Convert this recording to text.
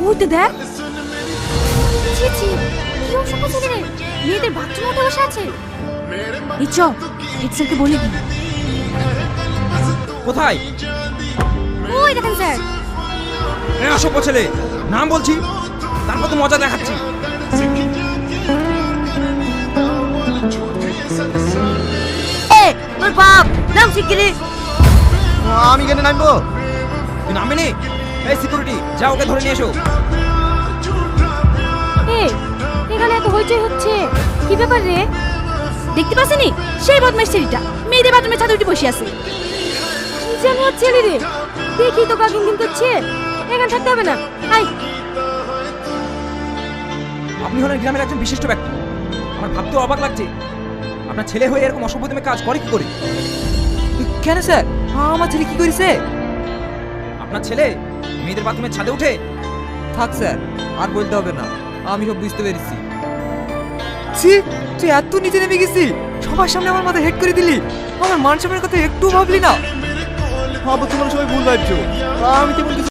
উঠতে দেখ। ছি ছি, কি অসভ্য ছেলে রে, মেয়েদের বাথরুমে উঠে বসে আছে। এই চ, হেডস্যারকে বলে দিই। কোথায়? ওই দেখেন স্যার। অসভ্য ছেলে, নাম বলছি, তারপর তো মজা দেখাচ্ছি। এ তোর বাপ নাম শিগগিরি। আমি কেন নামবো? তুই নামবি নি? এই সিকিউরিটি, যা ওকে ধরে নিয়ে এসো। এখানে এত হইচই হচ্ছে, কি ব্যাপার রে? দেখতে পাচ্ছিনি সেই বদমাইশ ছেলেটা মেয়েদের বাথরুমে ছাদে উঠে বসে আছে। কি যেন ছেলে রে, দেখি তো কাকিং কিন করছে। এখানে থাকতে হবে না, আই। আপনি হলেন গ্রামের একজন বিশিষ্ট ব্যক্তি, আমার ভাবতে অবাক লাগছে আপনার ছেলে হয়ে এরকম অসভ্যতমে কাজ করে কি করে? কেন স্যার, আমার ছেলে কি করেছে? আপনার ছেলে মেয়েদের বাথরুমের ছাদে উঠে? থাক স্যার, আর বলতে হবে না, আমি সব বুঝতে পেরেছি। ছি, তুই এত নিচে নেমে গেছি, সবার সামনে আমার মাথা হেড করে দিলি। আমার মান সম্মানের কথা একটু ভাবলি না? তোমার সবাই ভুল ভাবছো, আমি তেমন কিছু